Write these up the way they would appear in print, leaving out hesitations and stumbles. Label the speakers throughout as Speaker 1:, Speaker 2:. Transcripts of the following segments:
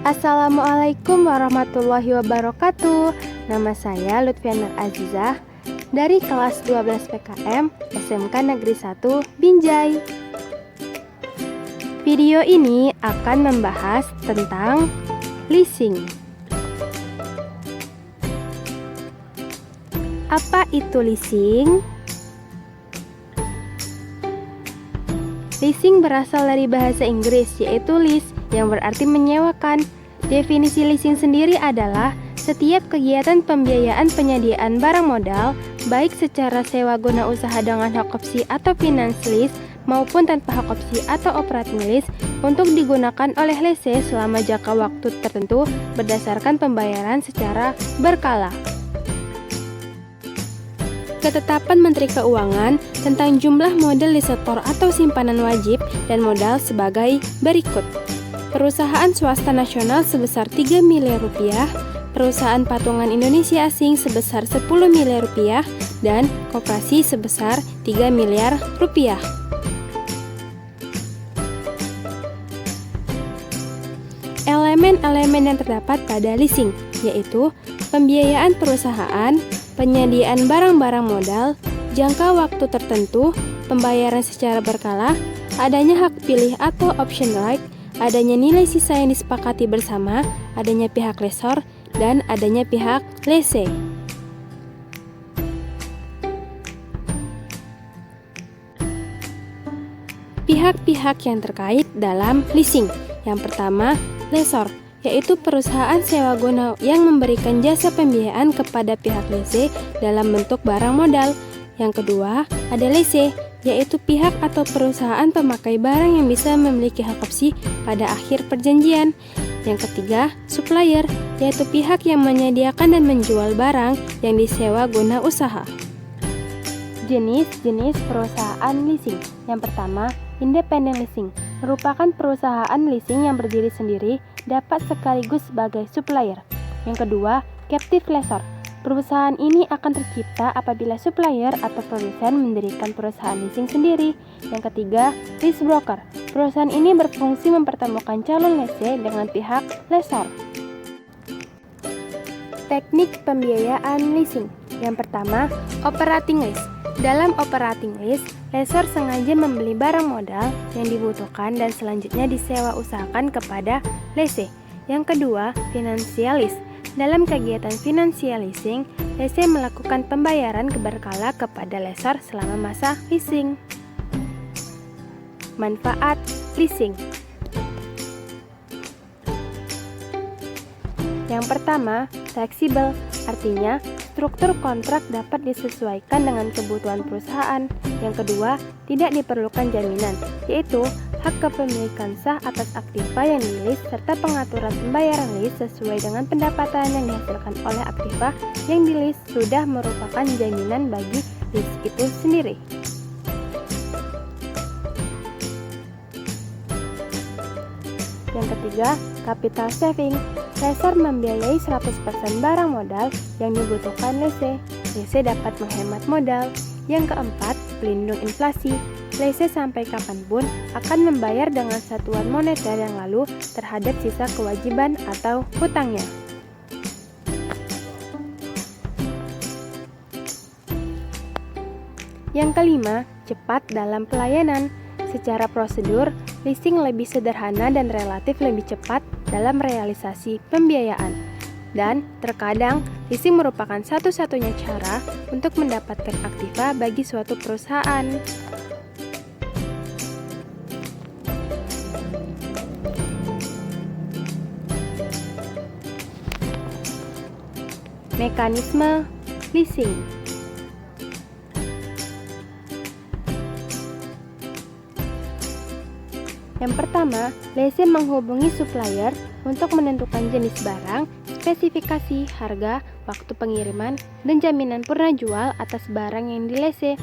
Speaker 1: Assalamualaikum warahmatullahi wabarakatuh. Nama saya Lutfiana Azizah dari kelas 12 PKM SMK Negeri 1 Binjai. Video ini akan membahas tentang leasing. Apa itu leasing? Leasing berasal dari bahasa Inggris, yaitu lease, yang berarti menyewakan. Definisi leasing sendiri adalah setiap kegiatan pembiayaan penyediaan barang modal, baik secara sewa guna usaha dengan hak opsi atau finance lease, maupun tanpa hak opsi atau operating lease, untuk digunakan oleh lese selama jangka waktu tertentu berdasarkan pembayaran secara berkala. Ketetapan Menteri Keuangan tentang jumlah modal leasetor atau simpanan wajib dan modal sebagai berikut. Perusahaan swasta nasional sebesar 3 miliar rupiah, perusahaan patungan Indonesia asing sebesar 10 miliar rupiah, dan koperasi sebesar 3 miliar rupiah. Elemen-elemen yang terdapat pada leasing, yaitu pembiayaan perusahaan, penyediaan barang-barang modal, jangka waktu tertentu, pembayaran secara berkala, adanya hak pilih atau option right, adanya nilai sisa yang disepakati bersama, adanya pihak lessor, dan adanya pihak lese. Pihak-pihak yang terkait dalam leasing. Yang pertama, lessor, yaitu perusahaan sewa guna yang memberikan jasa pembiayaan kepada pihak lese dalam bentuk barang modal. Yang kedua, ada lese, yaitu pihak atau perusahaan pemakai barang yang bisa memiliki hak opsi pada akhir perjanjian. Yang ketiga, supplier, yaitu pihak yang menyediakan dan menjual barang yang disewa guna usaha. Jenis-jenis perusahaan leasing. Yang pertama, independent leasing, merupakan perusahaan leasing yang berdiri sendiri, dapat sekaligus sebagai supplier. Yang kedua, captive lessor. Perusahaan ini akan tercipta apabila supplier atau produsen mendirikan perusahaan leasing sendiri. Yang ketiga, lease broker. Perusahaan ini berfungsi mempertemukan calon lese dengan pihak lessor. Teknik pembiayaan leasing. Yang pertama, operating lease. Dalam operating lease, lessor sengaja membeli barang modal yang dibutuhkan dan selanjutnya disewa usahakan kepada lese. Yang kedua, financial lease. Dalam kegiatan financial leasing, lese melakukan pembayaran berkala kepada lessor selama masa leasing. Manfaat leasing. Yang pertama, fleksibel, artinya struktur kontrak dapat disesuaikan dengan kebutuhan perusahaan. Yang kedua, tidak diperlukan jaminan, yaitu hak kepemilikan sah atas aktiva yang di-lease serta pengaturan pembayaran lease sesuai dengan pendapatan yang dihasilkan oleh aktiva yang di-lease sudah merupakan jaminan bagi lease itu sendiri. Yang ketiga, capital saving. Lessor membiayai 100% barang modal yang dibutuhkan lese. Lese dapat menghemat modal. Yang keempat, pelindung inflasi. Lese sampai kapanpun akan membayar dengan satuan moneter yang lalu terhadap sisa kewajiban atau hutangnya. Yang kelima, cepat dalam pelayanan. Secara prosedur, leasing lebih sederhana dan relatif lebih cepat dalam realisasi pembiayaan. Dan terkadang, leasing merupakan satu-satunya cara untuk mendapatkan aktiva bagi suatu perusahaan. Mekanisme leasing. Yang pertama, lese menghubungi supplier untuk menentukan jenis barang, spesifikasi, harga, waktu pengiriman, dan jaminan purna jual atas barang yang dilese.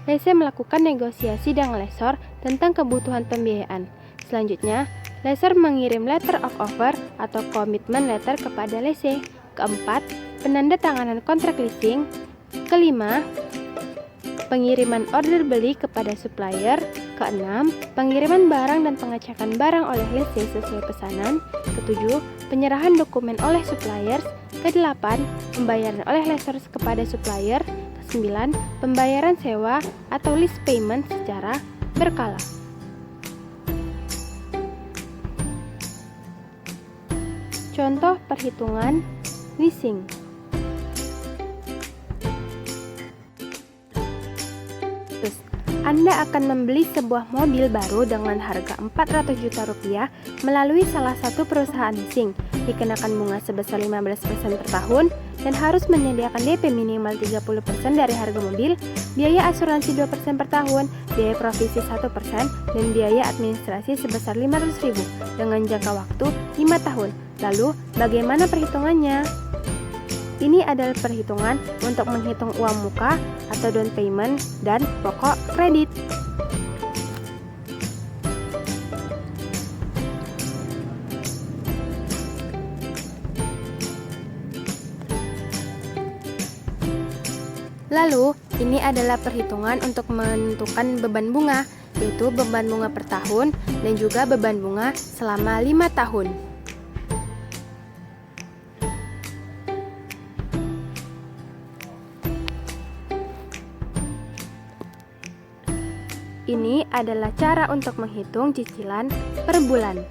Speaker 1: Lese melakukan negosiasi dengan lessor tentang kebutuhan pembiayaan. Selanjutnya, lessor mengirim letter of offer atau commitment letter kepada lese. Keempat, penandatanganan kontrak leasing. Kelima, pengiriman order beli kepada supplier. Keenam, pengiriman barang dan pengecekan barang oleh lise sesuai pesanan. Ketujuh, penyerahan dokumen oleh suppliers. Kedelapan, pembayaran oleh lessors kepada supplier. Kesembilan, pembayaran sewa atau lease payment secara berkala. Contoh perhitungan leasing. Anda akan membeli sebuah mobil baru dengan harga 400 juta rupiah melalui salah satu perusahaan leasing, dikenakan bunga sebesar 15% per tahun, dan harus menyediakan DP minimal 30% dari harga mobil, biaya asuransi 2% per tahun, biaya provisi 1%, dan biaya administrasi sebesar 500.000 dengan jangka waktu 5 tahun. Lalu, bagaimana perhitungannya? Ini adalah perhitungan untuk menghitung uang muka atau down payment dan pokok kredit. Lalu, ini adalah perhitungan untuk menentukan beban bunga, yaitu beban bunga per tahun dan juga beban bunga selama 5 tahun. Ini adalah cara untuk menghitung cicilan per bulan.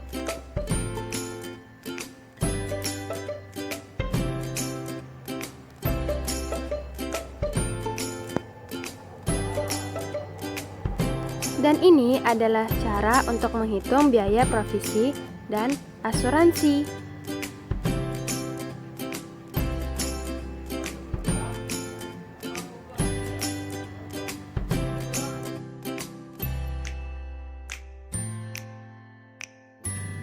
Speaker 1: Dan ini adalah cara untuk menghitung biaya provisi dan asuransi.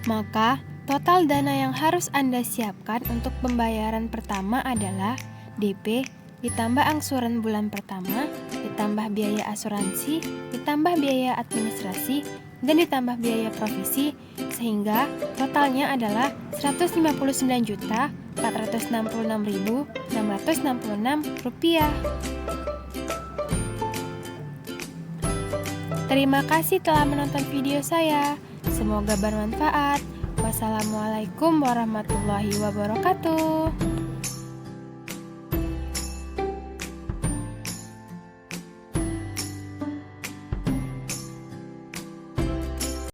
Speaker 1: Maka, total dana yang harus Anda siapkan untuk pembayaran pertama adalah DP ditambah angsuran bulan pertama, ditambah biaya asuransi, ditambah biaya administrasi, dan ditambah biaya provisi, sehingga totalnya adalah Rp159.466.666. Terima kasih telah menonton video saya. Semoga bermanfaat. Wassalamualaikum warahmatullahi wabarakatuh.